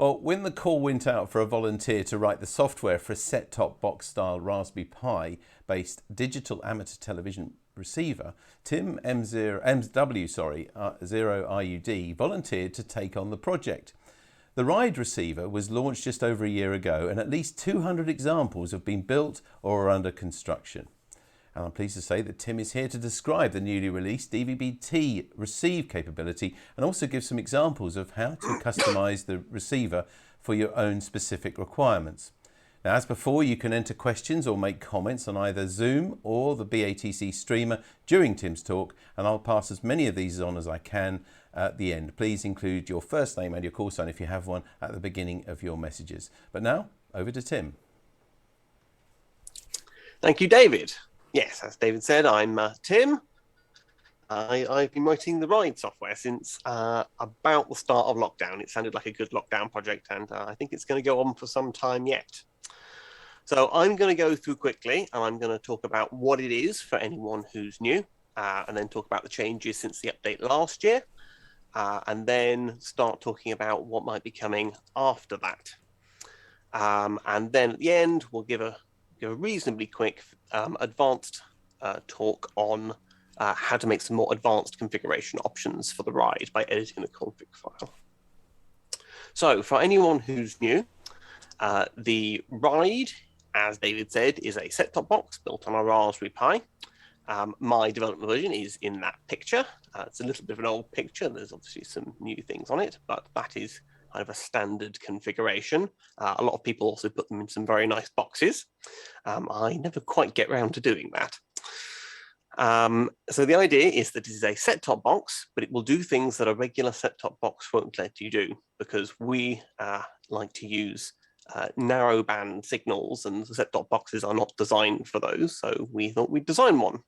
Well, when the call went out for a volunteer to write the software for a set-top box style Raspberry Pi based digital amateur television receiver, Tim MW0IUD volunteered to take on the project. The Ryde receiver was launched just over a year ago, and at least 200 examples have been built or are under construction. And I'm pleased to say that Tim is here to describe the newly released DVB-T receive capability and also give some examples of how to customize the receiver for your own specific requirements. Now, as before, you can enter questions or make comments on either Zoom or the BATC streamer during Tim's talk, and I'll pass as many of these on as I can at the end. Please include your first name and your call sign if you have one at the beginning of your messages. But now, over to Tim. Thank you, David. Yes, as David said, I'm Tim. I've been writing the Ryde software since about the start of lockdown. It sounded like a good lockdown project, and I think it's going to go on for some time yet. So I'm going to go through quickly, and I'm going to talk about what it is for anyone who's new, and then talk about the changes since the update last year, and then start talking about what might be coming after that. And then at the end, we'll give a reasonably quick advanced talk on how to make some more advanced configuration options for the Ryde by editing the config file. So for anyone who's new, the Ryde, as David said, is a set-top box built on a Raspberry Pi. My development version is in that picture. It's a little bit of an old picture. There's obviously some new things on it, but that is kind of a standard configuration. A lot of people also put them in some very nice boxes. I never quite get around to doing that. So the idea is that it is a set-top box, but it will do things that a regular set-top box won't let you do, because we like to use narrowband signals, and set-top boxes are not designed for those, so we thought we'd design one.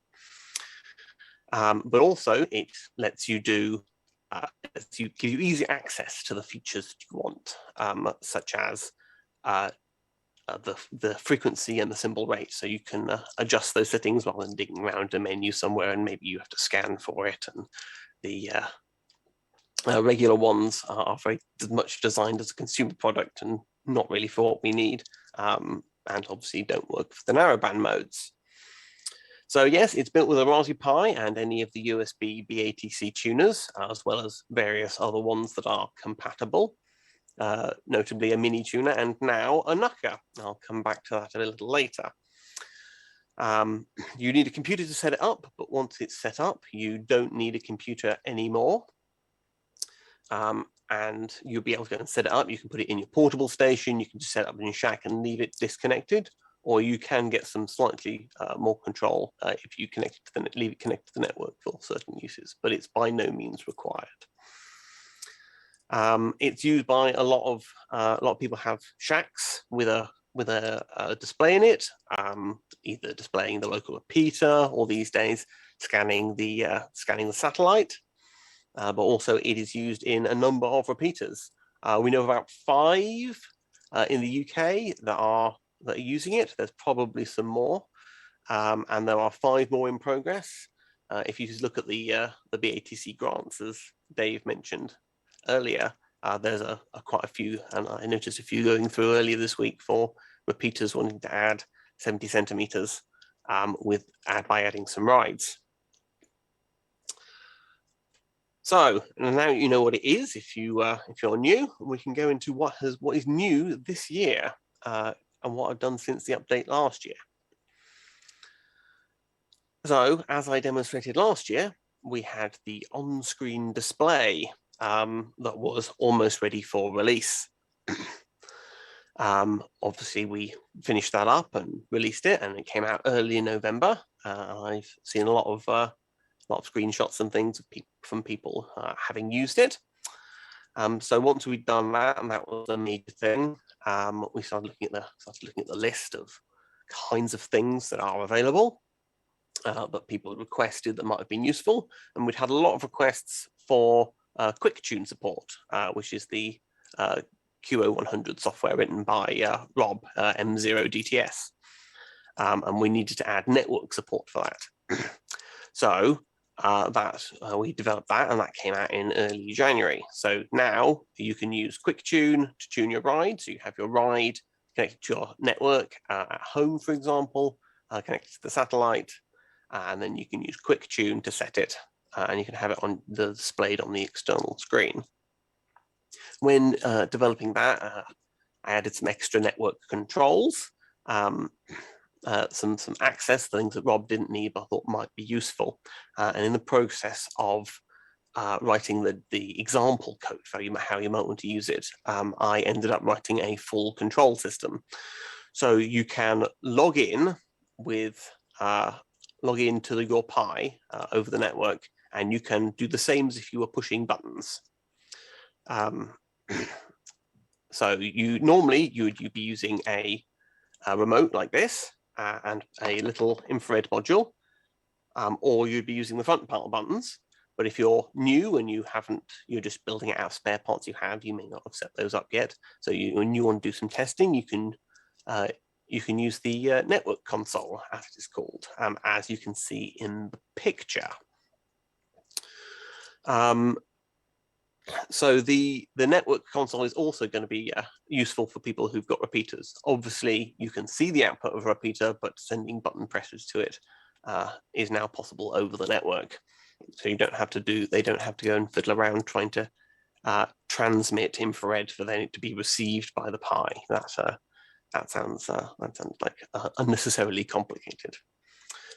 But also it lets you do give you easy access to the features that you want, such as the frequency and the symbol rate. So you can adjust those settings rather than digging around a menu somewhere and maybe you have to scan for it. And the regular ones are very much designed as a consumer product and not really for what we need, and obviously don't work for the narrowband modes. So yes, it's built with a Raspberry Pi and any of the USB BATC tuners, as well as various other ones that are compatible, notably a mini tuner and now a Knucker. I'll come back to that a little later. You need a computer to set it up, but once it's set up, you don't need a computer anymore. And you'll be able to go and set it up. You can put it in your portable station, you can just set it up in your shack and leave it disconnected, or you can get some slightly more control if you leave it connected to the network for certain uses, but it's by no means required. It's used by a lot of people have shacks with a display in it, either displaying the local repeater or these days scanning the satellite. But also it is used in a number of repeaters. We know about 5 in the UK that are using it. There's probably some more, and there are 5 more in progress. If you just look at the BATC grants, as Dave mentioned earlier, there's quite a few, and I noticed a few going through earlier this week for repeaters wanting to add 70 centimeters by adding some rides. So now you know what it is. If you're new, we can go into what is new this year and what I've done since the update last year. So as I demonstrated last year, we had the on-screen display that was almost ready for release. Obviously, we finished that up and released it, and it came out early in November. I've seen a lot of screenshots and things from people having used it. So once we'd done that, and that was a major thing, we started looking at the list of kinds of things that are available that people had requested that might have been useful. And we'd had a lot of requests for quick tune support, which is the QO100 software written by Rob, M0DTS. And we needed to add network support for that. So we developed that, and that came out in early January. So now you can use Quick Tune to tune your ride. So you have your ride connected to your network at home, for example, connected to the satellite, and then you can use Quick Tune to set it, and you can have it on displayed on the external screen. When developing that, I added some extra network controls. Some access things that Rob didn't need, but I thought might be useful. And in the process of writing the example code for how you might want to use it, I ended up writing a full control system. So you can log in to your Pi over the network, and you can do the same as if you were pushing buttons. So you'd be using a remote like this, and a little infrared module, or you'd be using the front panel buttons. But if you're new and you're just building it out of spare parts you have, you may not have set those up yet. So when you want to do some testing, you can use the network console, as it is called, as you can see in the picture. So the network console is also going to be useful for people who've got repeaters. Obviously, you can see the output of a repeater, but sending button presses to it is now possible over the network. So they don't have to go and fiddle around trying to transmit infrared for then it to be received by the Pi. That sounds like unnecessarily complicated.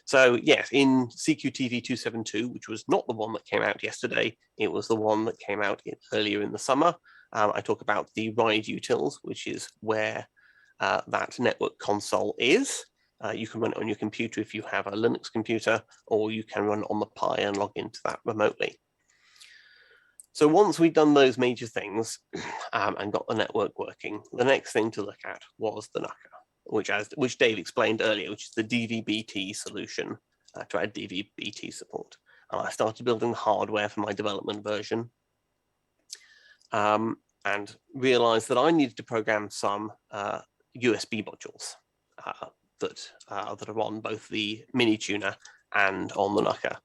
So yes, in CQTV 272, which was not the one that came out yesterday, it was the one that came out earlier in the summer. I talk about the Ryde utils, which is where that network console is. You can run it on your computer if you have a Linux computer, or you can run it on the Pi and log into that remotely. So once we'd done those major things and got the network working, the next thing to look at was the Knucker, which Dave explained earlier, which is the DVB-T solution to add DVB-T support. And I started building the hardware for my development version, and realized that I needed to program some USB modules that are on both the mini tuner and on the Knucker.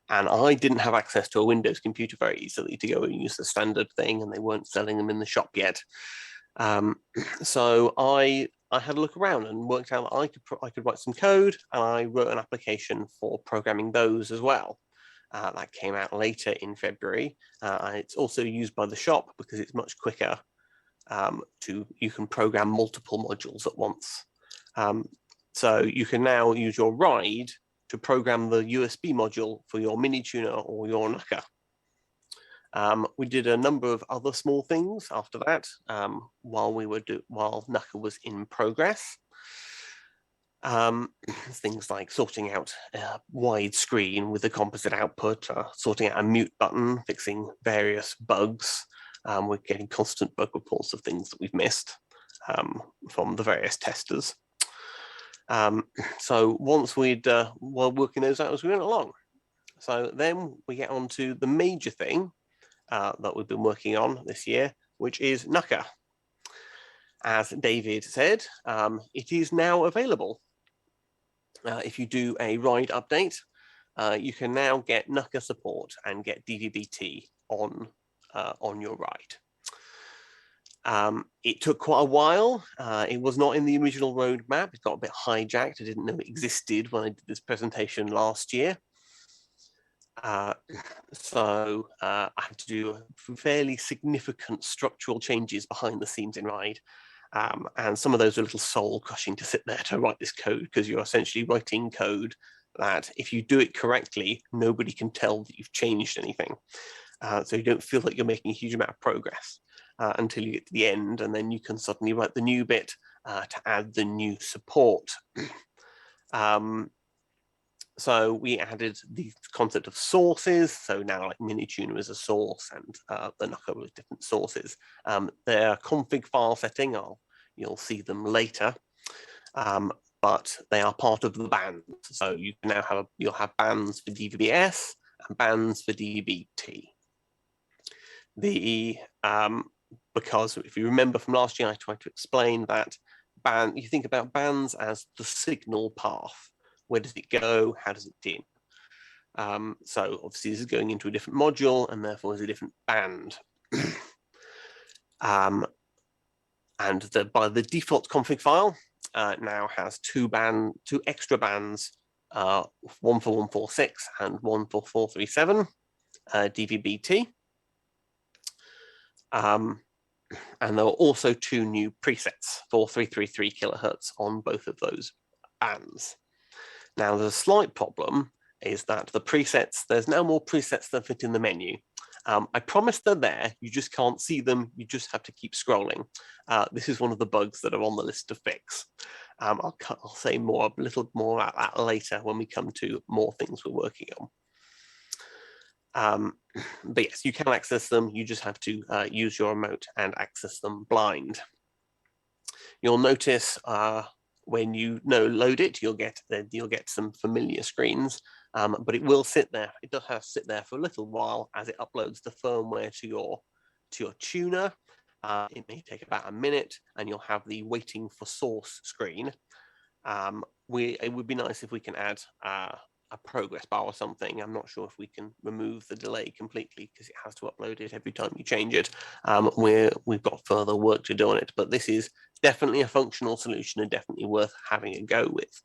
And I didn't have access to a Windows computer very easily to go and use the standard thing, and they weren't selling them in the shop yet. So I had a look around and worked out that I could write some code, and I wrote an application for programming those as well. That came out later in February. And it's also used by the shop because it's much quicker. You can program multiple modules at once. So you can now use your Ryde to program the USB module for your mini tuner or your Knucker. We did a number of other small things after that while Knucker was in progress. Things like sorting out a wide screen with a composite output, sorting out a mute button, fixing various bugs. We're getting constant bug reports of things that we've missed from the various testers. So once while working those out as we went along. So then we get on to the major thing that we've been working on this year, which is Knucker. As David said, it is now available. If you do a Ryde update, you can now get Knucker support and get DVB-T on your Ryde. It took quite a while. It was not in the original roadmap. It got a bit hijacked. I didn't know it existed when I did this presentation last year. So I had to do fairly significant structural changes behind the scenes in Ryde. And some of those are a little soul crushing to sit there to write this code, because you're essentially writing code that if you do it correctly, nobody can tell that you've changed anything. So you don't feel like you're making a huge amount of progress until you get to the end, and then you can suddenly write the new bit to add the new support. So we added the concept of sources. So now like mini tuner is a source, and the Knucker with different sources. Their config file setting, you'll see them later, but they are part of the bands. So you can now you'll have bands for DVB-S and bands for DVB-T. Because if you remember from last year, I tried to explain that you think about bands as the signal path. Where does it go? How does it dim? So obviously this is going into a different module and therefore is a different band. And by the default config file now has two extra bands, one for 146 and one for 437 DVB-T. And there are also two new presets for 333 kilohertz on both of those bands. Now, the slight problem is that the presets, there's now more presets than fit in the menu. I promise they're there, you just can't see them, you just have to keep scrolling. This is one of the bugs that are on the list to fix. I'll say a little more about that later when we come to more things we're working on. But yes, you can access them, you just have to use your remote and access them blind. You'll notice when you load it, you'll get some familiar screens, but it will sit there. It does have to sit there for a little while as it uploads the firmware to your tuner. It may take about a minute, and you'll have the waiting for source screen. It would be nice if we can add a progress bar or something. I'm not sure if we can remove the delay completely because it has to upload it every time you change it. We've got further work to do on it, but this is definitely a functional solution and definitely worth having a go with.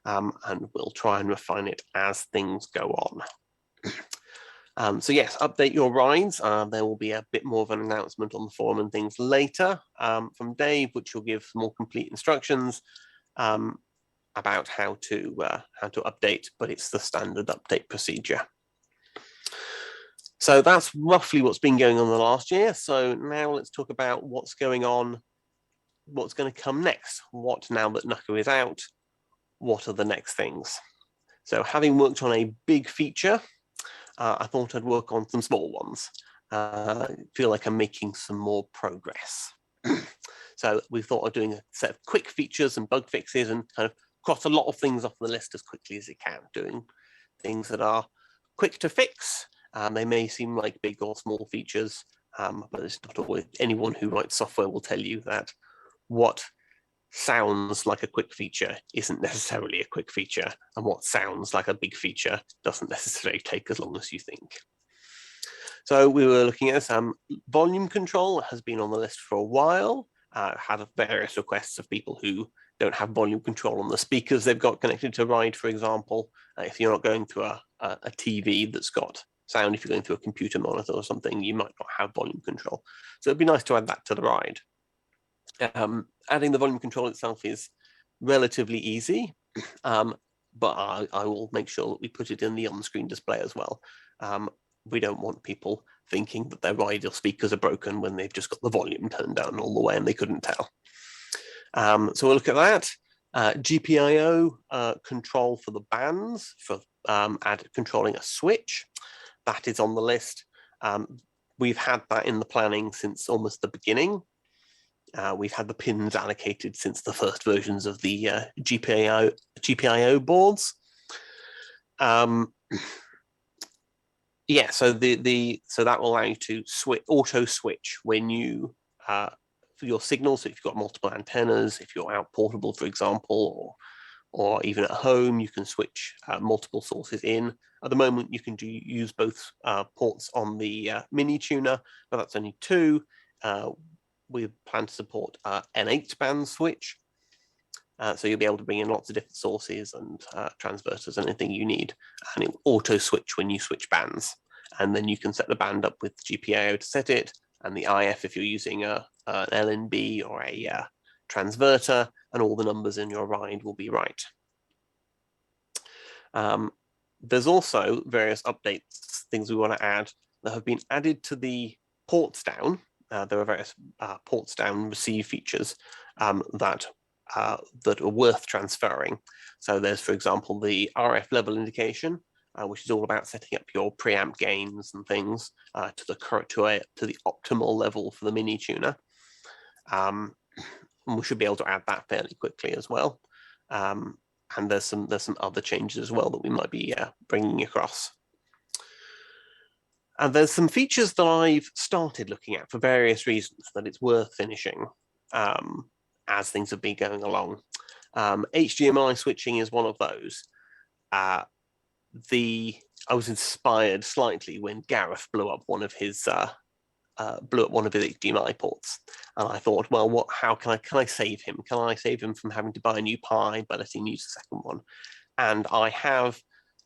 And we'll try and refine it as things go on. So yes, update your rides. There will be a bit more of an announcement on the forum and things later from Dave, which will give more complete instructions about how to update, but it's the standard update procedure. So that's roughly what's been going on the last year. So now let's talk about what's going on, what's going to come next. What now that Knucker is out, what are the next things? So having worked on a big feature, I thought I'd work on some small ones. I feel like I'm making some more progress. So we thought of doing a set of quick features and bug fixes and kind of cross a lot of things off the list as quickly as it can, doing things that are quick to fix. They may seem like big or small features, but it's not always. Anyone who writes software will tell you that what sounds like a quick feature isn't necessarily a quick feature, and what sounds like a big feature doesn't necessarily take as long as you think. So we were looking at volume control has been on the list for a while. Had various requests of people who don't have volume control on the speakers they've got connected to Ryde, for example. If you're not going through a TV that's got sound, if you're going through a computer monitor or something, you might not have volume control. So it'd be nice to add that to the Ryde. Adding the volume control itself is relatively easy, but I will make sure that we put it in the on-screen display as well. We don't want people thinking that their Ryde speakers are broken when they've just got the volume turned down all the way and they couldn't tell. So we'll look at that. GPIO control for the bands, for controlling a switch. That is on the list. We've had that in the planning since almost the beginning. We've had the pins allocated since the first versions of the GPIO boards. Yeah, so so that will allow you to auto switch when you for your signals. So if you've got multiple antennas, if you're out portable, for example, or even at home, you can switch multiple sources in. At the moment, you can use both ports on the mini tuner, but that's only two. We plan to support an 8-band switch. So you'll be able to bring in lots of different sources and transverters, anything you need, and it will auto switch when you switch bands. And then you can set the band up with GPIO to set it, and the IF if you're using an LNB or a transverter, and all the numbers in your Ryde will be right. There's also various updates, things we want to add that have been added to the ports down. There are various ports down receive features that are worth transferring. So there's, for example, the RF level indication, which is all about setting up your preamp gains and things to the optimal level for the mini tuner. And we should be able to add that fairly quickly as well. And there's some other changes as well that we might be bringing across. And there's some features that I've started looking at for various reasons that it's worth finishing as things have been going along. HDMI switching is one of those. The I was inspired slightly when Gareth blew up one of his HDMI ports, and I thought, well, how can I save him? Can I save him from having to buy a new Pi by letting him use the second one? And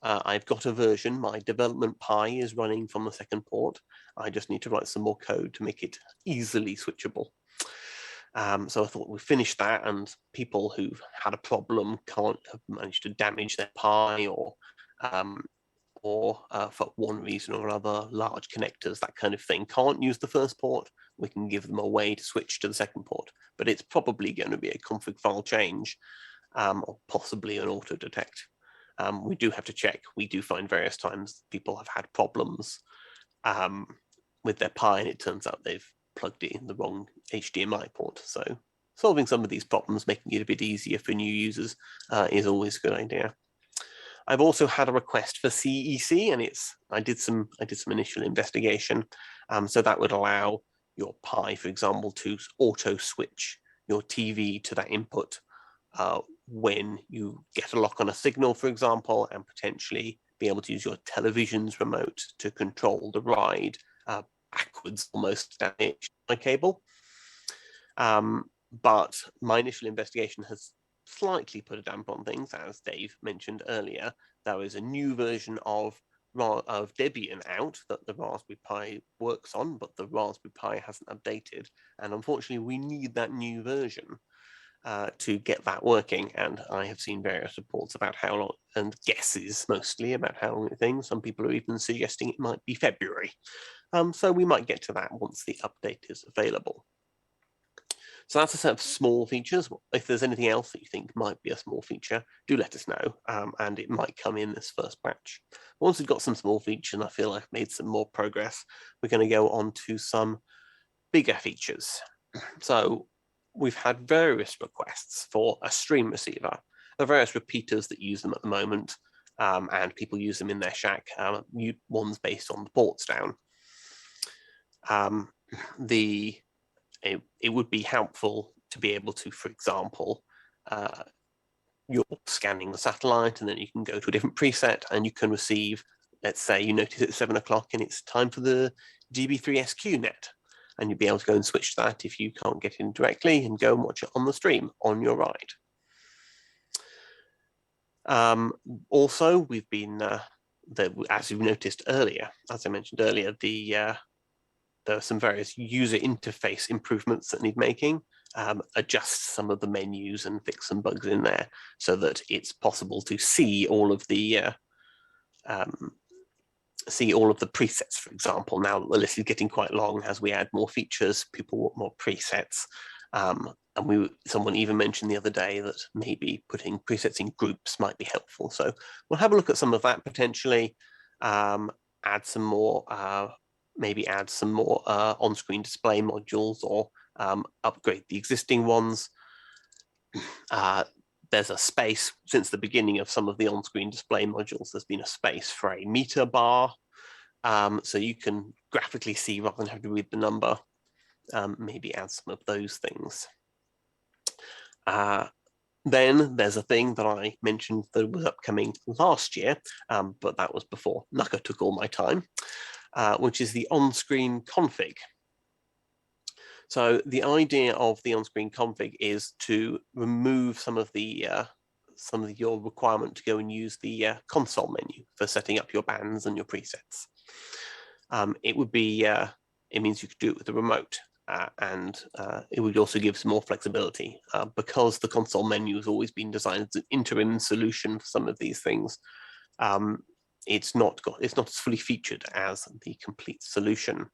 I've got a version. My development Pi is running from the second port. I just need to write some more code to make it easily switchable. So I thought we'd finish that, and people who've had a problem can't have managed to damage their Pi, or for one reason or another, large connectors, that kind of thing, can't use the first port, we can give them a way to switch to the second port. But it's probably going to be a config file change, or possibly an auto detect. We do have to check. We do find various times people have had problems with their Pi, and it turns out they've plugged it in the wrong HDMI port. So solving some of these problems, making it a bit easier for new users, is always a good idea. I've also had a request for CEC, and I did some initial investigation. So that would allow your Pi, for example, to auto switch your TV to that input when you get a lock on a signal, for example, and potentially be able to use your television's remote to control the Ryde backwards almost down the HDMI cable. But my initial investigation has slightly put a damp on things. As Dave mentioned earlier, there is a new version of Debian out that the Raspberry Pi works on, but the Raspberry Pi hasn't updated. And unfortunately, we need that new version to get that working. And I have seen various reports about how long, and guesses mostly about how long it thinks. Some people are even suggesting it might be February. So we might get to that once the update is available. So that's a set of small features. If there's anything else that you think might be a small feature, do let us know, and it might come in this first batch. Once we've got some small features and I feel I've made some more progress, we're going to go on to some bigger features. So we've had various requests for a stream receiver. There are various repeaters that use them at the moment, and people use them in their shack, ones based on the ports down. It would be helpful to be able to, for example, you're scanning the satellite and then you can go to a different preset and you can receive, let's say you notice it's 7 o'clock and it's time for the GB3SQ net, and you'd be able to go and switch that if you can't get in directly and go and watch it on the stream on your Ryde. Also, we've been, as you've noticed earlier, as I mentioned earlier, there are some various user interface improvements that need making, adjust some of the menus and fix some bugs in there so that it's possible to see all of the presets, for example. Now the list is getting quite long as we add more features, people want more presets. And someone even mentioned the other day that maybe putting presets in groups might be helpful. So we'll have a look at some of that potentially, add some more on-screen display modules, or upgrade the existing ones. There's a space, since the beginning of some of the on-screen display modules, there's been a space for a meter bar, so you can graphically see rather than have to read the number. Maybe add some of those things. Then there's a thing that I mentioned that was upcoming last year, but that was before Knucker took all my time, which is the on-screen config. So the idea of the on-screen config is to remove some of your requirement to go and use the console menu for setting up your bands and your presets. It means you could do it with the remote, and it would also give some more flexibility because the console menu has always been designed as an interim solution for some of these things. It's not as fully featured as the complete solution.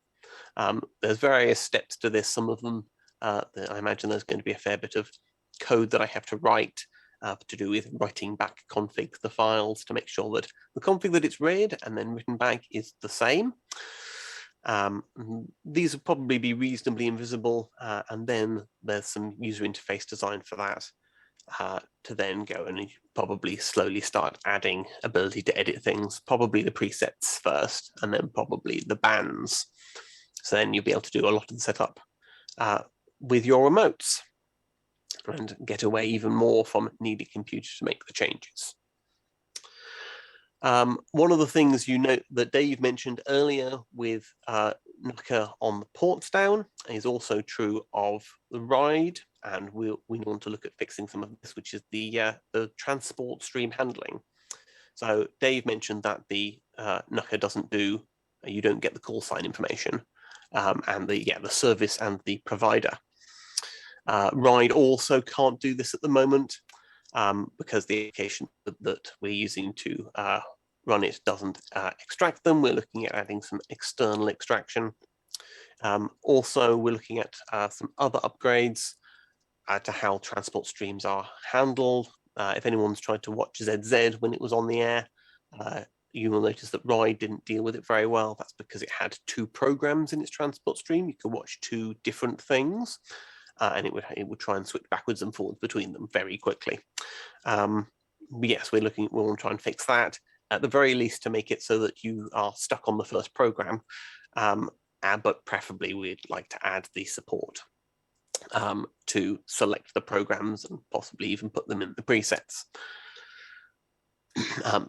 There's various steps to this. Some of them, I imagine there's going to be a fair bit of code that I have to write to do with writing back config the files to make sure that the config that it's read and then written back is the same. These will probably be reasonably invisible, and then there's some user interface design for that to then go and probably slowly start adding ability to edit things, probably the presets first, and then probably the bands. So then you'll be able to do a lot of the setup with your remotes and get away even more from needing computers to make the changes. One of the things you note that Dave mentioned earlier with Knucker on the ports down is also true of the Ryde, and we want to look at fixing some of this, which is the transport stream handling. So Dave mentioned that the Knucker doesn't do, you don't get the call sign information, and the service and the provider. Ryde also can't do this at the moment because the application that we're using to run it doesn't extract them. We're looking at adding some external extraction. Also, we're looking at some other upgrades to how transport streams are handled. If anyone's tried to watch ZZ when it was on the air, you will notice that Ryde didn't deal with it very well. That's because it had 2 programs in its transport stream. You could watch 2 different things, and it would try and switch backwards and forwards between them very quickly. Yes, we want to try and fix that, at the very least to make it so that you are stuck on the first program, but preferably we'd like to add the support to select the programs and possibly even put them in the presets.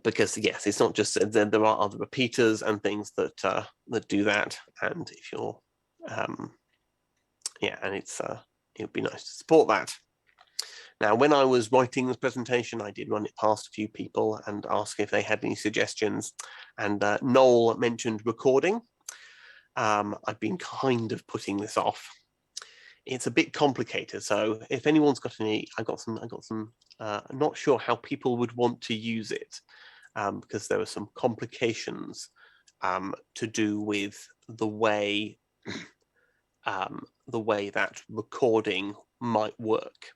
Because yes, it's not just that there are other repeaters and things that that do that, and if you're and it would be nice to support that. Now, when I was writing this presentation, I did run it past a few people and ask if they had any suggestions. And Noel mentioned recording. I've been kind of putting this off. It's a bit complicated. So if anyone's got any, I got some. I'm not sure how people would want to use it because there are some complications to do with the way that recording might work.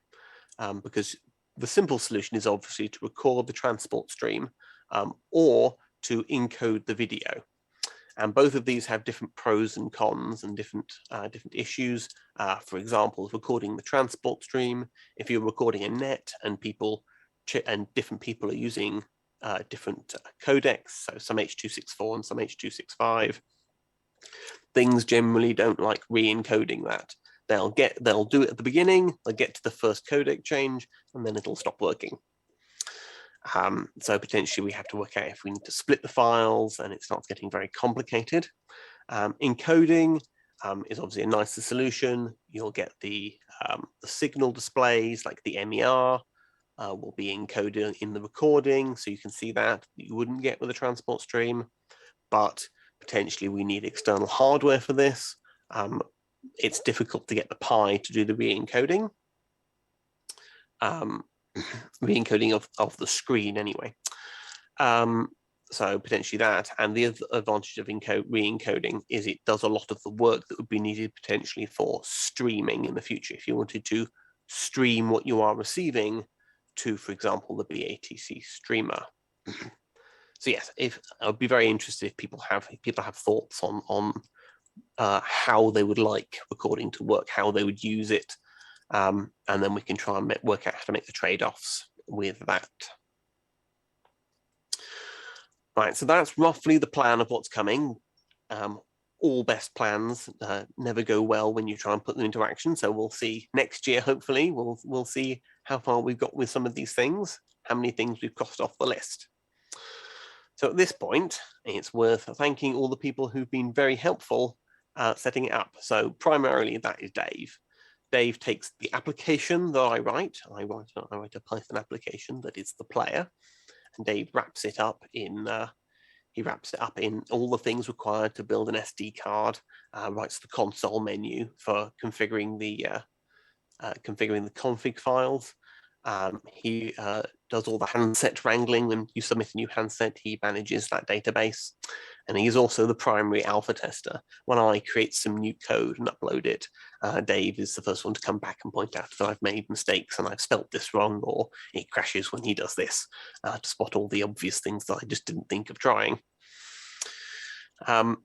Because the simple solution is obviously to record the transport stream or to encode the video. And both of these have different pros and cons and different issues. For example, recording the transport stream, if you're recording a net and different people are using different codecs, so some H.264 and some H.265, things generally don't like re-encoding that. They'll do it at the beginning, they'll get to the first codec change, and then it'll stop working. So potentially we have to work out if we need to split the files, and it starts getting very complicated. Encoding is obviously a nicer solution. You'll get the signal displays, like the MER, will be encoded in the recording, so you can see that you wouldn't get with a transport stream, but potentially we need external hardware for this. It's difficult to get the Pi to do the re-encoding. Re-encoding of the screen anyway. So potentially that, and the other advantage of re-encoding is it does a lot of the work that would be needed potentially for streaming in the future. If you wanted to stream what you are receiving to, for example, the BATC streamer. So yes, I'd be very interested if people have thoughts on how they would like recording to work, how they would use it, and then we can try and work out how to make the trade-offs with that. Right, so that's roughly the plan of what's coming. All best plans never go well when you try and put them into action. So we'll see next year, hopefully, we'll see how far we've got with some of these things, how many things we've crossed off the list. So at this point, it's worth thanking all the people who've been very helpful setting it up. So primarily that is Dave. Dave takes the application that I write. I write a Python application that is the player, and Dave wraps it up in all the things required to build an SD card. Writes the console menu for configuring the config files. He does all the handset wrangling. When you submit a new handset, he manages that database. And he's also the primary alpha tester. When I create some new code and upload it, Dave is the first one to come back and point out that I've made mistakes and I've spelt this wrong, or it crashes when he does this, to spot all the obvious things that I just didn't think of trying. And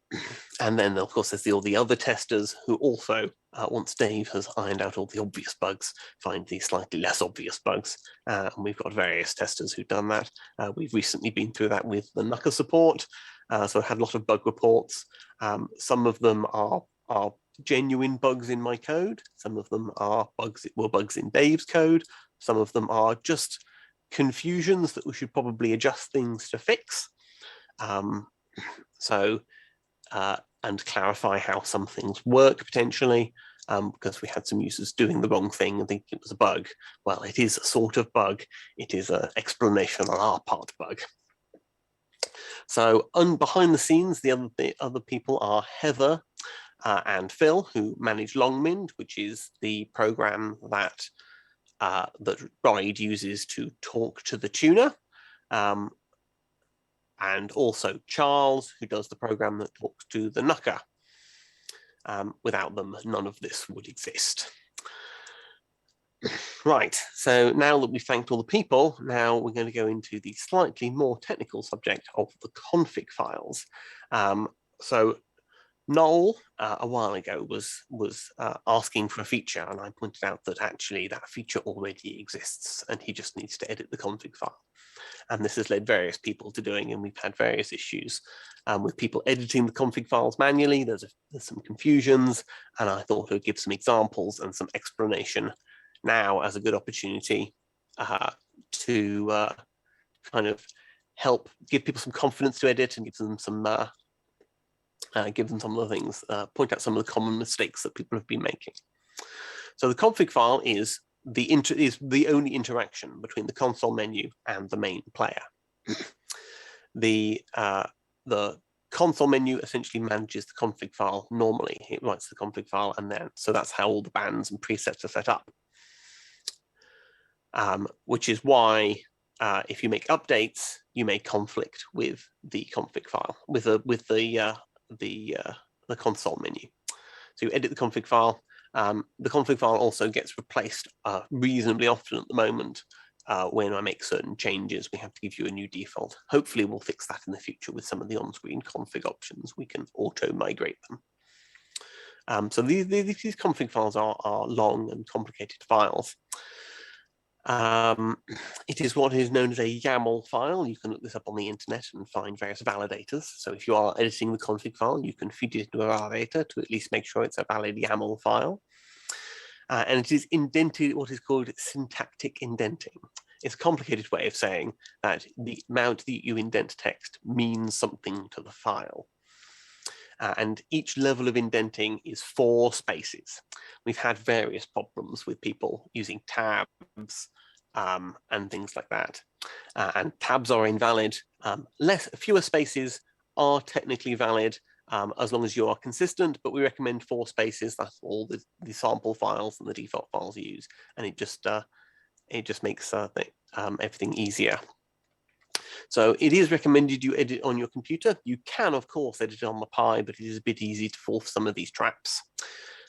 then, of course, there's all the other testers who also, once Dave has ironed out all the obvious bugs, find the slightly less obvious bugs. And we've got various testers who've done that. We've recently been through that with the Knucker support. So I had a lot of bug reports. Some of them are genuine bugs in my code. Some of them are bugs in Dave's code. Some of them are just confusions that we should probably adjust things to fix. And clarify how some things work potentially, because we had some users doing the wrong thing and thinking it was a bug. Well, it is a sort of bug. It is an explanation on our part bug. So behind the scenes, the other people are Heather and Phil, who manage Longmind, which is the program that Ryde uses to talk to the tuner. And also Charles, who does the program that talks to the Knucker. Without them, none of this would exist. Right, so now that we've thanked all the people, now we're going to go into the slightly more technical subject of the config files. So Noel, a while ago, was asking for a feature, and I pointed out that actually that feature already exists, and he just needs to edit the config file. And this has led various people to doing, and we've had various issues with people editing the config files manually. There's some confusions, and I thought I would give some examples and some explanation now as a good opportunity to kind of help give people some confidence to edit and give them some of the things, point out some of the common mistakes that people have been making. So the config file is the only interaction between the console menu and the main player. The console menu essentially manages the config file normally. It writes the config file, and then so that's how all the bands and presets are set up. Which is why if you make updates, you may conflict with the config file, with the console menu. So you edit the config file. The config file also gets replaced reasonably often at the moment. When I make certain changes, we have to give you a new default. Hopefully we'll fix that in the future with some of the on-screen config options. We can auto-migrate them. So these config files are long and complicated files. It is what is known as a YAML file. You can look this up on the internet and find various validators. So if you are editing the config file, you can feed it into a validator to at least make sure it's a valid YAML file. And it is indented, what is called syntactic indenting. It's a complicated way of saying that the amount that you indent text means something to the file. And each level of indenting is 4 spaces. We've had various problems with people using tabs and things like that. And tabs are invalid. Fewer spaces are technically valid as long as you are consistent, but we recommend 4 spaces. That's all the sample files and the default files you use. And it just makes everything easier. So it is recommended you edit on your computer. You can, of course, edit it on the Pi, but it is a bit easy to fall for some of these traps.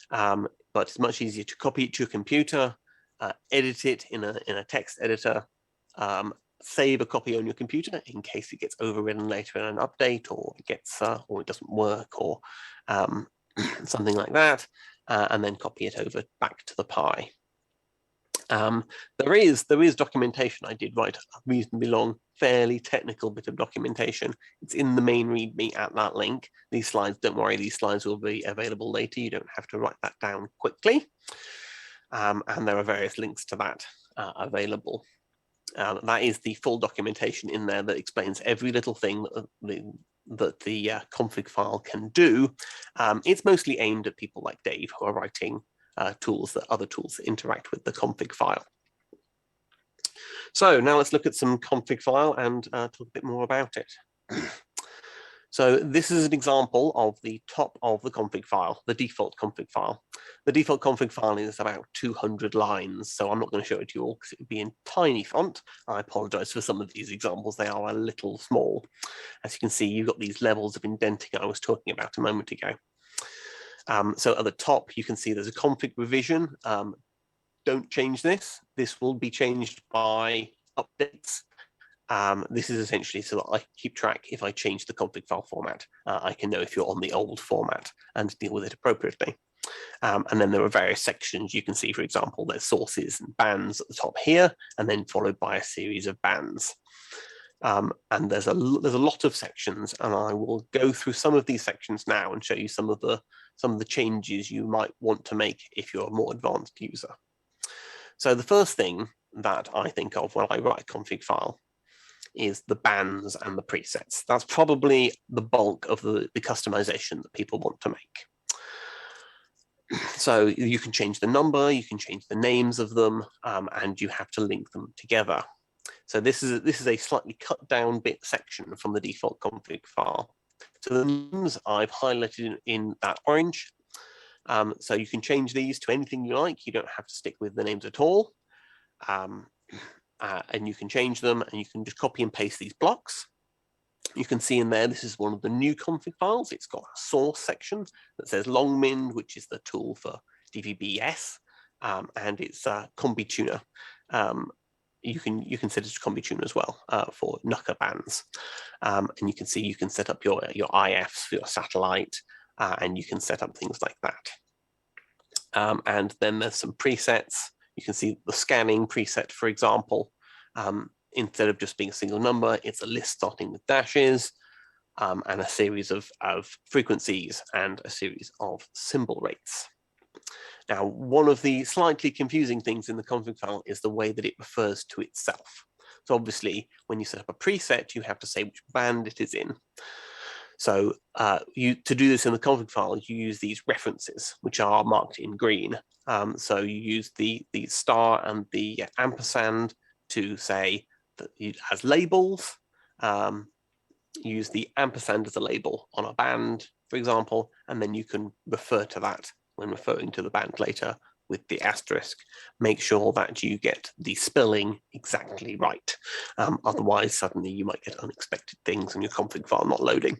But it's much easier to copy it to your computer, edit it in a text editor, save a copy on your computer in case it gets overridden later in an update, or it gets or it doesn't work, or something like that, and then copy it over back to the Pi. There is documentation. I did write a reasonably long, fairly technical bit of documentation. It's in the main README at that link. These slides, don't worry, these slides will be available later. You don't have to write that down quickly. And there are various links to that available. That is the full documentation in there that explains every little thing that the config file can do. It's mostly aimed at people like Dave who are writing other tools that interact with the config file. So now let's look at some config file and talk a bit more about it. So this is an example of the top of the config file, the default config file. The default config file is about 200 lines, so I'm not going to show it to you all because it would be in tiny font. I apologize for some of these examples, they are a little small. As you can see, you've got these levels of indenting I was talking about a moment ago. So at the top, you can see there's a config revision. Don't change this. This will be changed by updates. This is essentially so that I can keep track if I change the config file format. I can know if you're on the old format and deal with it appropriately. And then there are various sections. You can see, for example, there's sources and bands at the top here, and then followed by a series of bands. And there's a lot of sections, and I will go through some of these sections now and show you some of the changes you might want to make if you're a more advanced user. So the first thing that I think of when I write a config file is the bands and the presets. That's probably the bulk of the customization that people want to make. So you can change the number, you can change the names of them, and you have to link them together. So this is a slightly cut down bit section from the default config file. So the names I've highlighted in that orange. So you can change these to anything you like. You don't have to stick with the names at all. And you can change them, and you can just copy and paste these blocks. You can see in there, this is one of the new config files. It's got a source section that says longmin, which is the tool for DVBS, and it's combi tuner. You can set it to combi tuner as well for Knucker bands. And you can see you can set up your IFs for your satellite, and you can set up things like that. And then there's some presets. You can see the scanning preset, for example. Instead of just being a single number, it's a list starting with dashes, and a series of frequencies and a series of symbol rates. Now, one of the slightly confusing things in the config file is the way that it refers to itself. So obviously, when you set up a preset, you have to say which band it is in. So to do this in the config file, you use these references, which are marked in green. So you use the star and the ampersand to say that as labels. Use the ampersand as a label on a band, for example, and then you can refer to that when referring to the band later with the asterisk. Make sure that you get the spelling exactly right. Otherwise, suddenly you might get unexpected things in your config file not loading.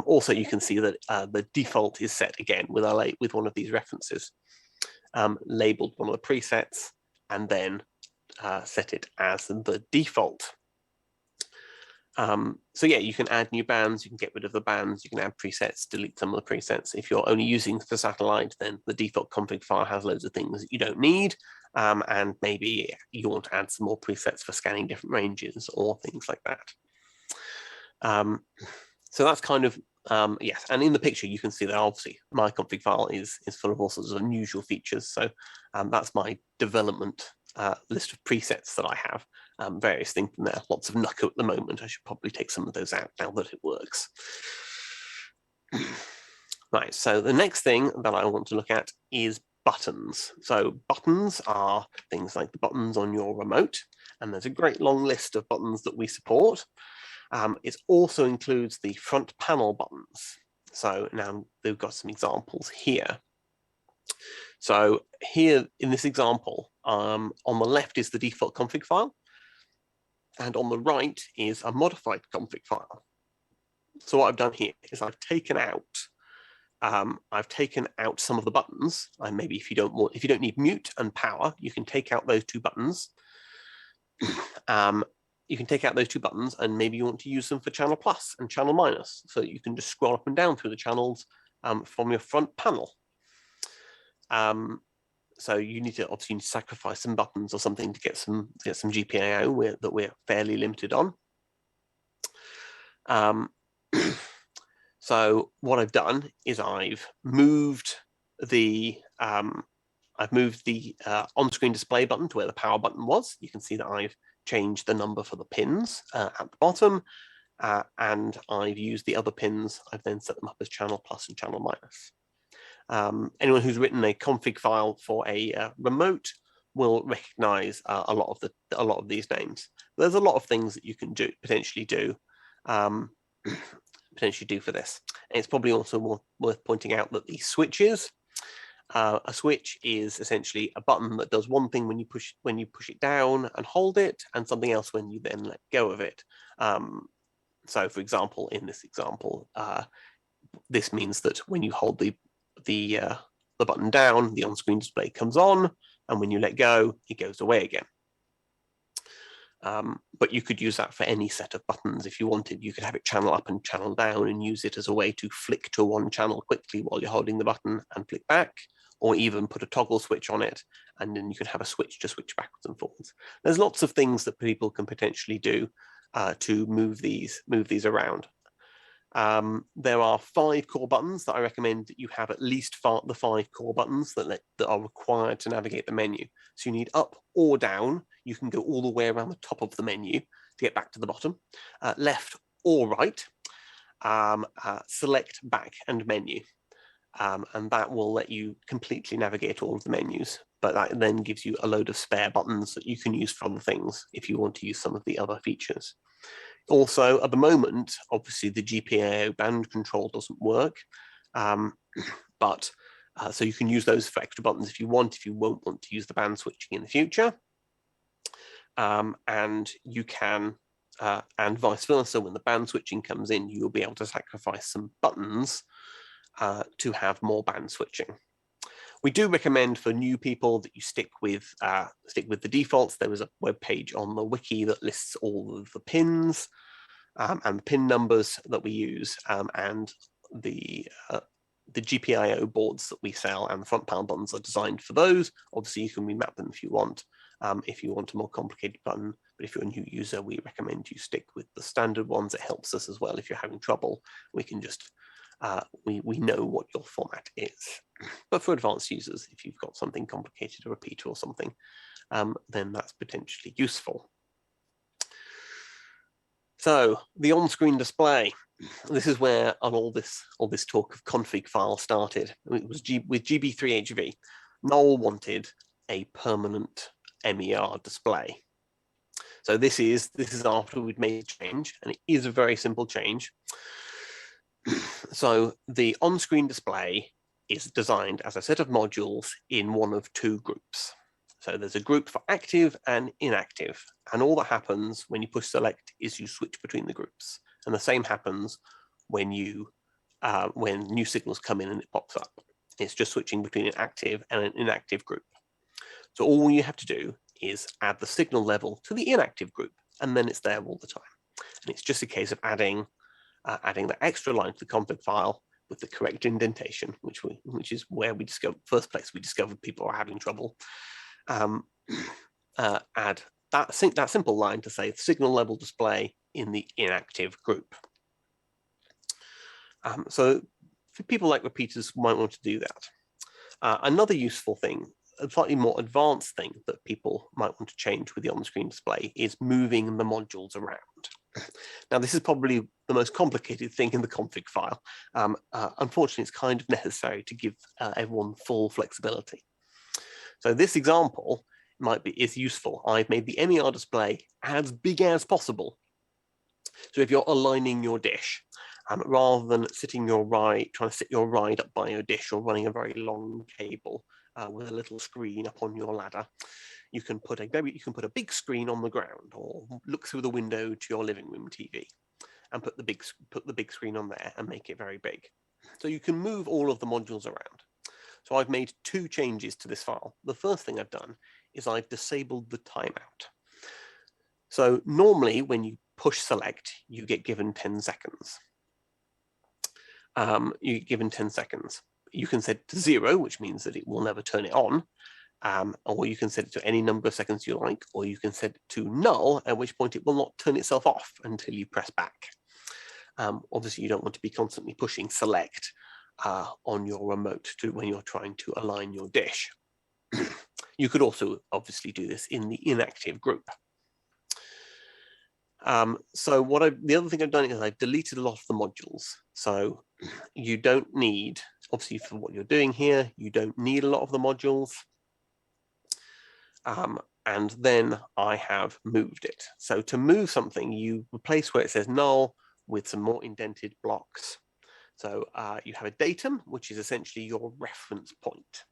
Also, you can see that the default is set again with one of these references, labeled one of the presets, and then set it as the default. So yeah, you can add new bands, you can get rid of the bands, you can add presets, delete some of the presets. If you're only using the satellite, then the default config file has loads of things that you don't need, and maybe you want to add some more presets for scanning different ranges or things like that. So that's kind of, yes, and in the picture you can see that obviously my config file is full of all sorts of unusual features. So that's my development list of presets that I have. Various things in there, lots of Knucker at the moment. I should probably take some of those out now that it works. Right, so the next thing that I want to look at is buttons. So buttons are things like the buttons on your remote, and there's a great long list of buttons that we support. It also includes the front panel buttons. So now they've got some examples here. So here in this example, on the left is the default config file, and on the right is a modified config file. So what I've done here is I've taken out some of the buttons. And maybe if you don't need mute and power, you can take out those two buttons. You can take out those two buttons, and maybe you want to use them for channel plus and channel minus. So you can just scroll up and down through the channels from your front panel. So you need to obviously sacrifice some buttons or something to get some GPIO that we're fairly limited on. So what I've done is I've moved the on-screen display button to where the power button was. You can see that I've changed the number for the pins at the bottom, and I've used the other pins. I've then set them up as channel plus and channel minus. Anyone who's written a config file for a remote will recognize a lot of these names. There's a lot of things that you can potentially do for this. And it's probably also worth pointing out that the switches. A switch is essentially a button that does one thing when you push it down and hold it, and something else when you then let go of it. So, for example, in this example, this means that when you hold the button down, the on-screen display comes on, and when you let go, it goes away again. But you could use that for any set of buttons if you wanted. You could have it channel up and channel down and use it as a way to flick to one channel quickly while you're holding the button and flick back, or even put a toggle switch on it, and then you can have a switch to switch backwards and forwards. There's lots of things that people can potentially do to move these around. There are 5 core buttons that I recommend that you have at least the 5 core buttons that are required to navigate the menu. So you need up or down. You can go all the way around the top of the menu get back to the bottom, left or right, select back and menu. And that will let you completely navigate all of the menus. But that then gives you a load of spare buttons that you can use for other things if you want to use some of the other features. Also, at the moment, obviously the GPIO band control doesn't work, but so you can use those for extra buttons if you want, if you won't want to use the band switching in the future. And you can, and vice versa, when the band switching comes in, you'll be able to sacrifice some buttons to have more band switching. We do recommend for new people that you stick with the defaults. There was a web page on the wiki that lists all of the pins and the pin numbers that we use, and the GPIO boards that we sell and the front panel buttons are designed for those. Obviously, you can remap them if you want a more complicated button. But if you're a new user, we recommend you stick with the standard ones. It helps us as well if you're having trouble. We can just we know what your format is. But for advanced users, if you've got something complicated, a repeater or something, then that's potentially useful. So the on-screen display, this is where all this talk of config file started. It was with GB3HV. Noel wanted a permanent MER display. So this is after we'd made a change, and it is a very simple change. So the on-screen display is designed as a set of modules in one of two groups. So there's a group for active and inactive, and all that happens when you push select is you switch between the groups, and the same happens when new signals come in and it pops up. It's just switching between an active and an inactive group. So all you have to do is add the signal level to the inactive group, and then it's there all the time. And it's just a case of adding the extra line to the config file with the correct indentation, which is where we discovered people are having trouble. Add that simple line to say signal level display in the inactive group. So for people like repeaters might want to do that. Another useful thing, a slightly more advanced thing that people might want to change with the on-screen display is moving the modules around. Now, this is probably the most complicated thing in the config file. Unfortunately, it's kind of necessary to give everyone full flexibility. So this example is useful. I've made the MER display as big as possible. So if you're aligning your dish, rather than trying to sit your Ryde up by your dish or running a very long cable with a little screen up on your ladder, you can put a big screen on the ground or look through the window to your living room TV and put the big screen on there and make it very big. So you can move all of the modules around. So I've made two changes to this file. The first thing I've done is I've disabled the timeout. So normally when you push select, you get given 10 seconds. You get given 10 seconds. You can set it to 0, which means that it will never turn it on. Or you can set it to any number of seconds you like, or you can set it to null, at which point it will not turn itself off until you press back. Obviously, you don't want to be constantly pushing select on your remote when you're trying to align your dish. You could also obviously do this in the inactive group. So the other thing I've done is I've deleted a lot of the modules. So you don't need, obviously for what you're doing here, you don't need a lot of the modules. And then I have moved it. So to move something, you replace where it says null with some more indented blocks. So you have a datum, which is essentially your reference point.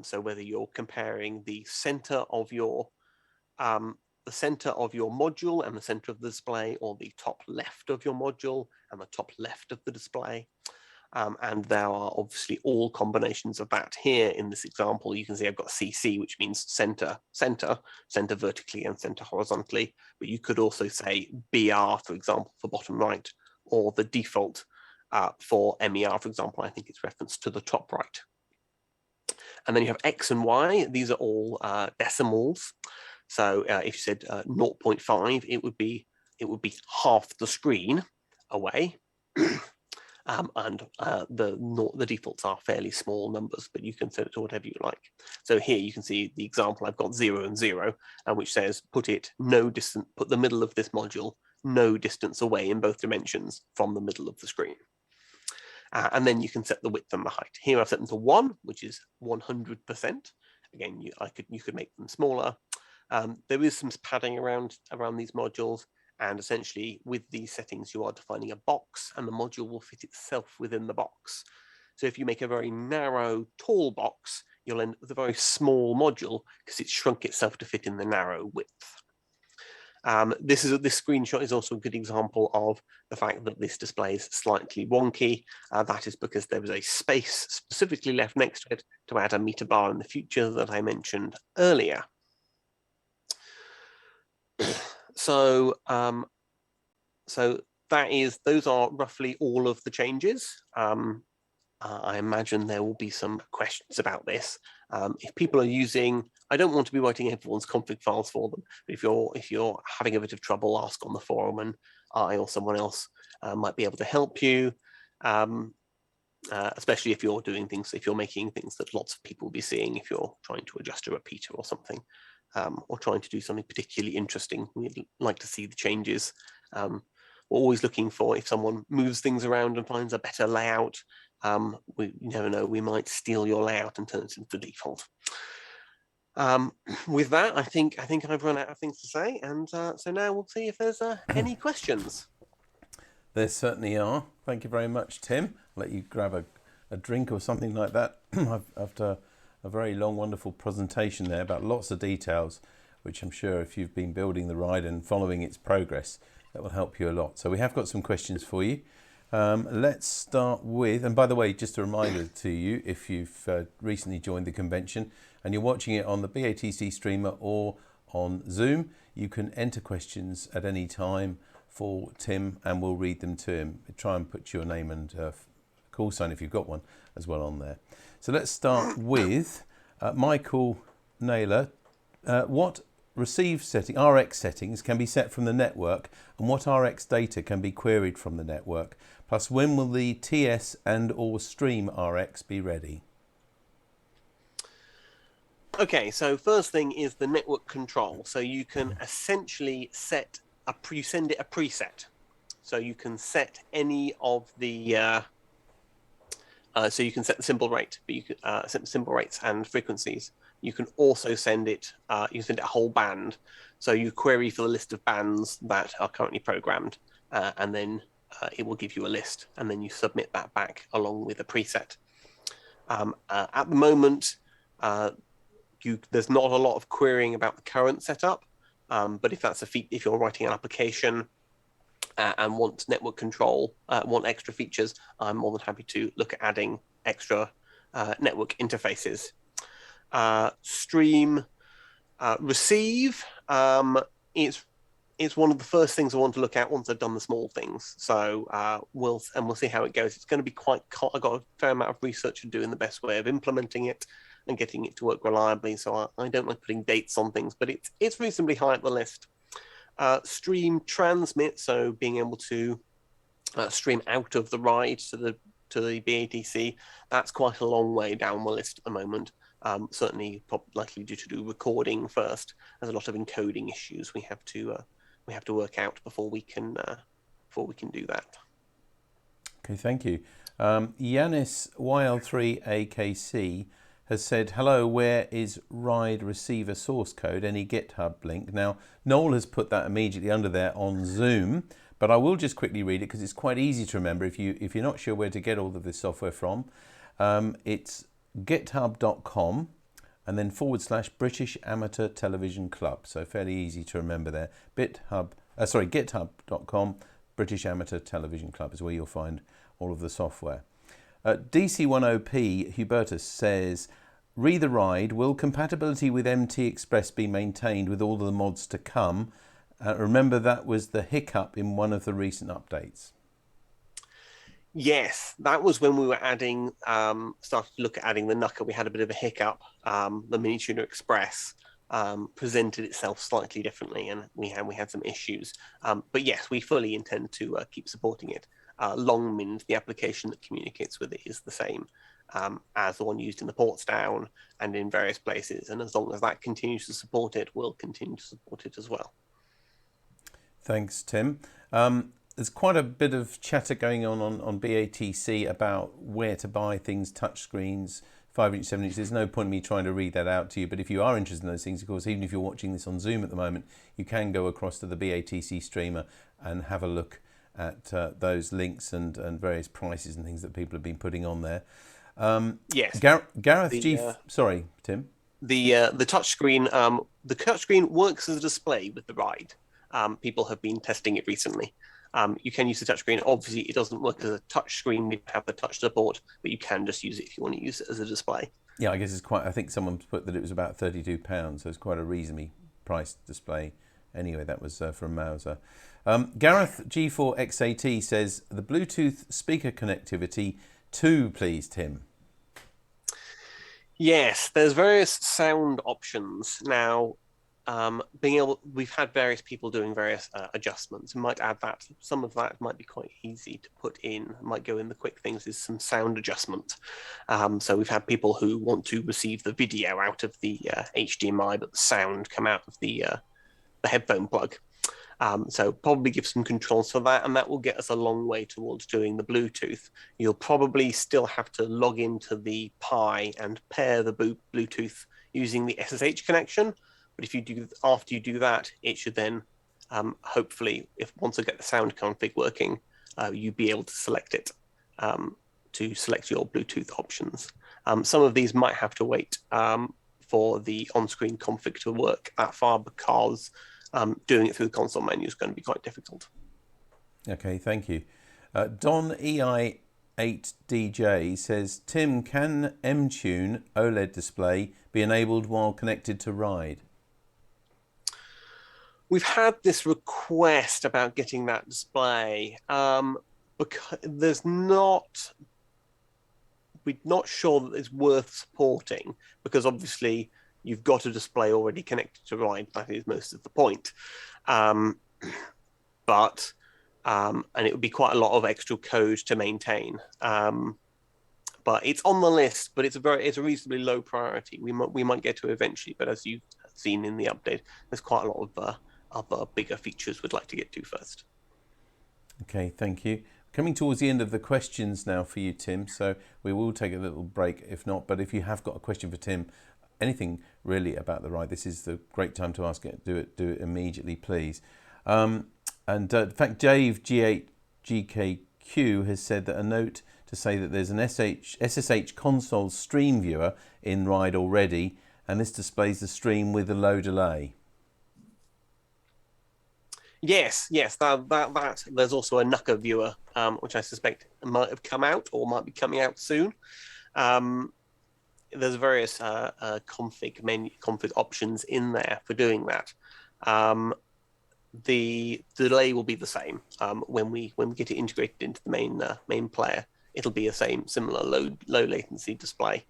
So whether you're comparing the center of your module and the center of the display, or the top left of your module and the top left of the display. And there are obviously all combinations of that here in this example. You can see I've got CC, which means center vertically and center horizontally. But you could also say BR, for example, for bottom right, or the default for MER, for example, I think it's referenced to the top right. And then you have X and Y. These are all decimals. So if you said 0.5, it would be half the screen away. and the defaults are fairly small numbers, but you can set it to whatever you like. So here you can see the example. I've got 0 and 0, which says put the middle of this module no distance away in both dimensions from the middle of the screen. And then you can set the width and the height. Here I've set them to 1, which is 100%. Again, you could make them smaller. There is some padding around these modules, and essentially with these settings you are defining a box, and the module will fit itself within the box. So if you make a very narrow, tall box, you'll end up with a very small module because it's shrunk itself to fit in the narrow width. This screenshot is also a good example of the fact that this display is slightly wonky. That is because there was a space specifically left next to it to add a meter bar in the future that I mentioned earlier. So those are roughly all of the changes. I imagine there will be some questions about this. If people are using, I don't want to be writing everyone's config files for them, but if you're having a bit of trouble, ask on the forum, and I or someone else might be able to help you. Especially if you're making things that lots of people will be seeing, if you're trying to adjust a repeater or something, or trying to do something particularly interesting. We'd like to see the changes. We're always looking for, if someone moves things around and finds a better layout, you never know, we might steal your layout and turn it into the default. With that, I think I've run out of things to say, and so now we'll see if there's any questions. There certainly are. Thank you very much, Tim. I'll let you grab a drink or something like that after a very long, wonderful presentation there about lots of details, which I'm sure if you've been building the Ryde and following its progress, that will help you a lot. So we have got some questions for you. Let's start with, and by the way, just a reminder to you, if you've recently joined the convention and you're watching it on the BATC streamer or on Zoom, you can enter questions at any time for Tim and we'll read them to him. Try and put your name and call sign if you've got one as well on there. So let's start with Michael Naylor. What receive RX settings can be set from the network, and what RX data can be queried from the network? Plus, when will the TS and or stream RX be ready? Okay, so first thing is the network control. So you can essentially send it a preset. So you can set any of the so you can set the symbol rate, but you can set the symbol rates and frequencies. You can also send it a whole band. So you query for the list of bands that are currently programmed, and then it will give you a list, and then you submit that back along with a preset. At the moment, there's not a lot of querying about the current setup, but if you're writing an application and want network control, want extra features, I'm more than happy to look at adding extra network interfaces. Stream, receive, it's one of the first things I want to look at once I've done the small things. So we'll see how it goes. It's going to be I've got a fair amount of research to do in the best way of implementing it and getting it to work reliably. So I don't like putting dates on things, but it's reasonably high up the list. Stream transmit, so being able to stream out of the Ryde to the BATC, that's quite a long way down the list at the moment. Certainly likely due to do recording first. There's a lot of encoding issues we have to work out before we can do that. Okay, thank you. Yanis YL3AKC has said, hello, where is Ryde receiver source code? Any GitHub link? Now, Noel has put that immediately under there on Zoom, but I will just quickly read it because it's quite easy to remember if you're not sure where to get all of this software from. It's github.com and then / British Amateur Television Club. So fairly easy to remember there. github.com, British Amateur Television Club is where you'll find all of the software. DC10P Hubertus says, re the Ryde, will compatibility with MT Express be maintained with all of the mods to come? Remember that was the hiccup in one of the recent updates. Yes, that was when we were started to look at adding the Knucker. We had a bit of a hiccup. The Mini Tuner Express presented itself slightly differently, and we had some issues. But yes, we fully intend to keep supporting it. long min, the application that communicates with it, is the same as the one used in the ports down and in various places. And as long as that continues to support it, we'll continue to support it as well. Thanks, Tim. There's quite a bit of chatter going on BATC about where to buy things, touchscreens, 5-inch, 7-inch. There's no point in me trying to read that out to you, but if you are interested in those things, of course, even if you're watching this on Zoom at the moment, you can go across to the BATC streamer and have a look at those links and various prices and things that people have been putting on there. Yes. Gareth sorry, Tim. The touchscreen works as a display with the Ryde. People have been testing it recently. You can use the touchscreen. Obviously, it doesn't work as a touchscreen. You have the touch support, but you can just use it if you want to use it as a display. Yeah, I guess it's quite. I think someone put that it was about £32, so it's quite a reasonably priced display. Anyway, that was from Mauser. Gareth G4XAT says the Bluetooth speaker connectivity 2, please, Tim. Yes, there's various sound options now. We've had various people doing various adjustments. We might add that. Some of that might be quite easy to put in. Might go in the quick things is some sound adjustment. So we've had people who want to receive the video out of the HDMI, but the sound come out of the headphone plug. So probably give some controls for that, and that will get us a long way towards doing the Bluetooth. You'll probably still have to log into the Pi and pair the Bluetooth using the SSH connection. But if you do, after you do that, it should then hopefully, once I get the sound config working, you'd be able to select it to select your Bluetooth options. Some of these might have to wait for the on-screen config to work that far, because doing it through the console menu is going to be quite difficult. Okay, thank you. Don EI8DJ says, Tim, can MTune OLED display be enabled while connected to Ryde? We've had this request about getting that display, because we're not sure that it's worth supporting, because obviously you've got a display already connected to Ryde. That is most of the point. And it would be quite a lot of extra code to maintain. But it's on the list, but it's a reasonably low priority. We might get to it eventually, but as you've seen in the update, there's quite a lot of other bigger features we'd like to get to first. Okay, thank you. Coming towards the end of the questions now for you, Tim, so we will take a little break if not, but if you have got a question for Tim, anything really about the Ryde, this is the great time to ask it. Do it immediately, please. In fact, Dave G8GKQ has said that a note to say that there's an SSH console stream viewer in Ryde already, and this displays the stream with a low delay. Yes, that there's also a Knucker viewer, which I suspect might have come out or might be coming out soon. There's various config options in there for doing that. The delay will be the same when we get it integrated into the main player. It'll be a similar low latency display.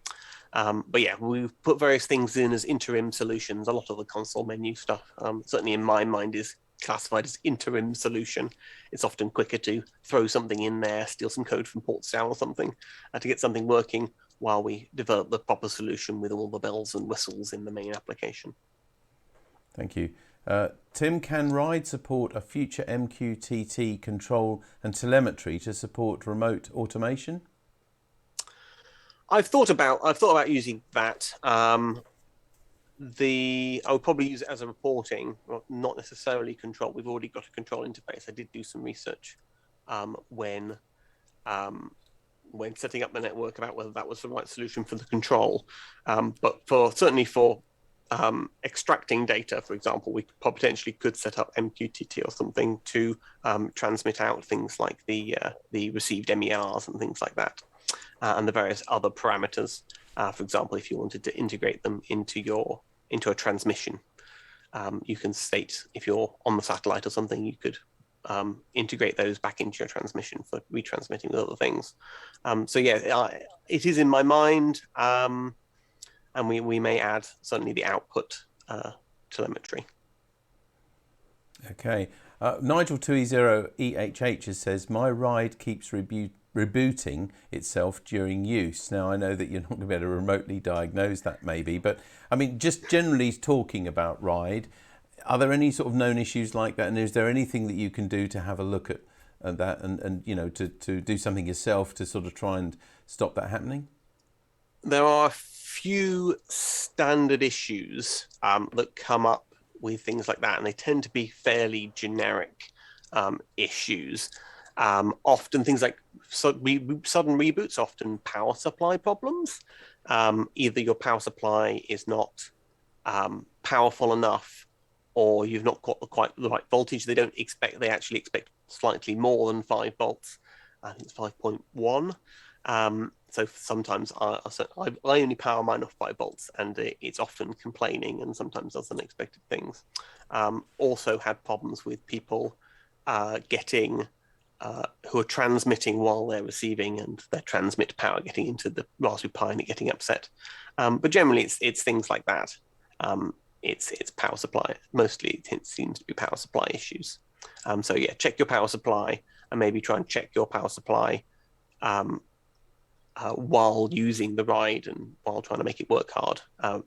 But yeah, we've put various things in as interim solutions. A lot of the console menu stuff, certainly in my mind, is classified as interim solution. It's often quicker to throw something in there, steal some code from ports down or something to get something working while we develop the proper solution with all the bells and whistles in the main application. Thank you. Tim, can Ryde support a future MQTT control and telemetry to support remote automation? I've thought about using that. I would probably use it as a reporting, not necessarily control. We've already got a control interface. I did do some research when setting up the network about whether that was the right solution for the control. But certainly for extracting data, for example, we potentially could set up MQTT or something to transmit out things like the received MERs and things like that, and the various other parameters. For example, if you wanted to integrate them into a transmission, you can state if you're on the satellite or something, you could integrate those back into your transmission for retransmitting with other things. So yeah, it is in my mind, and we may add certainly the output telemetry. Okay. Nigel2E0EHH says, my Ryde keeps rebooting itself during use. Now, I know that you're not going to be able to remotely diagnose that maybe, but I mean, just generally talking about Ryde, are there any sort of known issues like that? And is there anything that you can do to have a look at that and you know, to do something yourself to sort of try and stop that happening? There are a few standard issues that come up with things like that, and they tend to be fairly generic issues. Often things like sudden reboots, often power supply problems. Either your power supply is not powerful enough, or you've not got quite the right voltage. They actually expect slightly more than 5 volts. I think it's 5.1. So sometimes I only power mine off 5 volts, and it's often complaining and sometimes does unexpected things. Also had problems with people who are transmitting while they're receiving, and their transmit power getting into the Raspberry Pi and it getting upset. But generally, it's things like that. It's power supply. Mostly, it seems to be power supply issues. So yeah, check your power supply and maybe try and check your power supply while using the Ryde and while trying to make it work hard.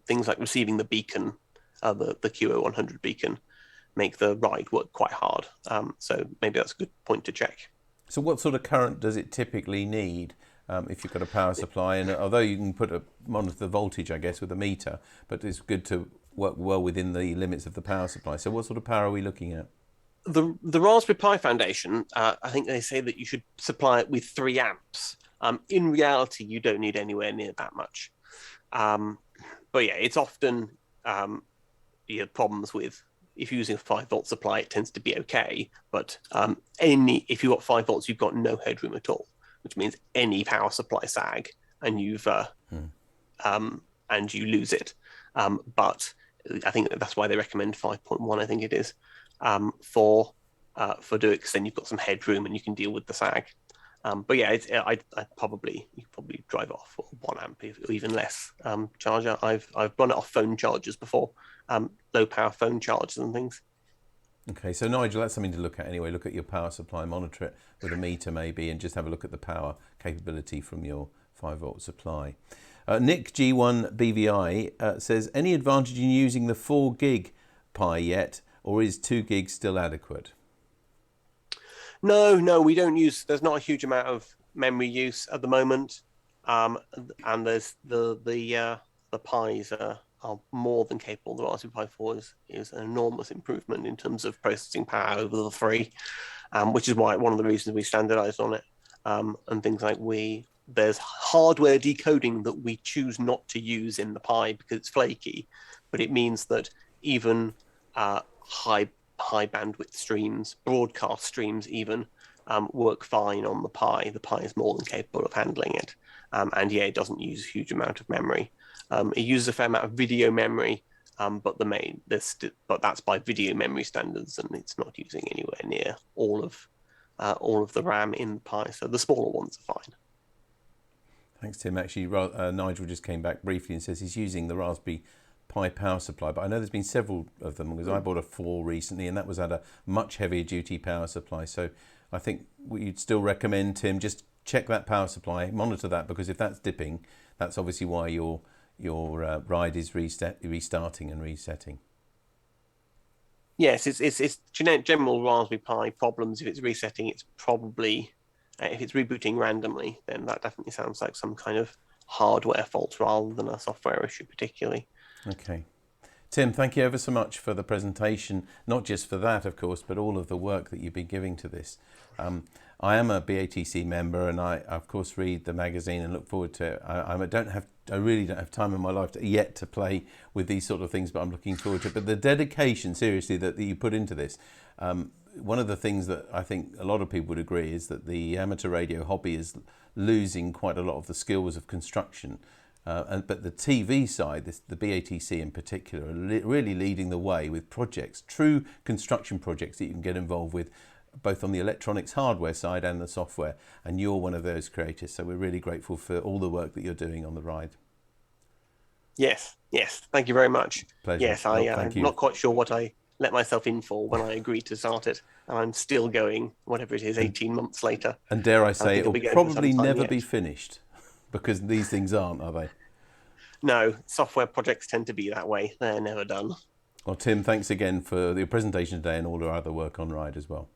Things like receiving the beacon, the QO100 beacon, make the Ryde work quite hard. So maybe that's a good point to check. So what sort of current does it typically need if you've got a power supply? And although you can monitor the voltage, I guess, with a meter, but it's good to work well within the limits of the power supply. So what sort of power are we looking at? The Raspberry Pi Foundation, I think they say that you should supply it with 3 amps. In reality, you don't need anywhere near that much. But yeah, it's often problems with, if you're using a 5-volt supply, it tends to be okay. But if you've got 5 volts, you've got no headroom at all, which means any power supply sag, and and you lose it. But I think that's why they recommend 5.1. I think it is for doing it, because then you've got some headroom and you can deal with the sag. But yeah, you probably drive off 1 amp or even less charger. I've run it off phone chargers before, low power phone chargers and things. Okay, so Nigel, that's something to look at anyway. Look at your power supply, monitor it with a meter maybe, and just have a look at the power capability from your 5-volt supply. Nick G1BVI says, any advantage in using the 4 gig Pi yet, or is 2 gigs still adequate? No, we don't use. There's not a huge amount of memory use at the moment, and there's the Pis are more than capable. The Raspberry Pi 4 is an enormous improvement in terms of processing power over the 3, which is why one of the reasons we standardized on it. And things like there's hardware decoding that we choose not to use in the Pi because it's flaky, but it means that even high bandwidth streams, broadcast streams even, work fine on the Pi. The Pi is more than capable of handling it. And yeah, it doesn't use a huge amount of memory. It uses a fair amount of video memory, but that's by video memory standards, and it's not using anywhere near all of the RAM in the Pi. So the smaller ones are fine. Thanks, Tim. Actually, Nigel just came back briefly and says he's using the Raspberry Pi power supply, but I know there's been several of them because I bought a 4 recently, and that was at a much heavier duty power supply. So I think we'd still recommend, Tim, just check that power supply, monitor that, because if that's dipping, that's obviously why your Ryde is restarting and resetting. Yes, it's general Raspberry Pi problems. If it's resetting, it's probably if it's rebooting randomly, then that definitely sounds like some kind of hardware fault rather than a software issue particularly. Okay. Tim, thank you ever so much for the presentation, not just for that, of course, but all of the work that you've been giving to this. I am a BATC member, and I, of course, read the magazine and look forward to it. I really don't have time in my life yet to play with these sort of things, but I'm looking forward to it. But the dedication, seriously, that you put into this, one of the things that I think a lot of people would agree is that the amateur radio hobby is losing quite a lot of the skills of construction. But the TV side, the BATC in particular, are really leading the way with projects, true construction projects that you can get involved with, both on the electronics hardware side and the software. And you're one of those creators, so we're really grateful for all the work that you're doing on the Ryde. Yes, thank you very much. Pleasure. Yes, I'm not quite sure what I let myself in for when I agreed to start it, and I'm still going, whatever it is, 18 months later. And dare I I say, think it it'll will be going for probably some time never yet. be finished, because these things aren't, are they? No, software projects tend to be that way. They're never done. Well, Tim, thanks again for your presentation today and all your other work on Ryde as well.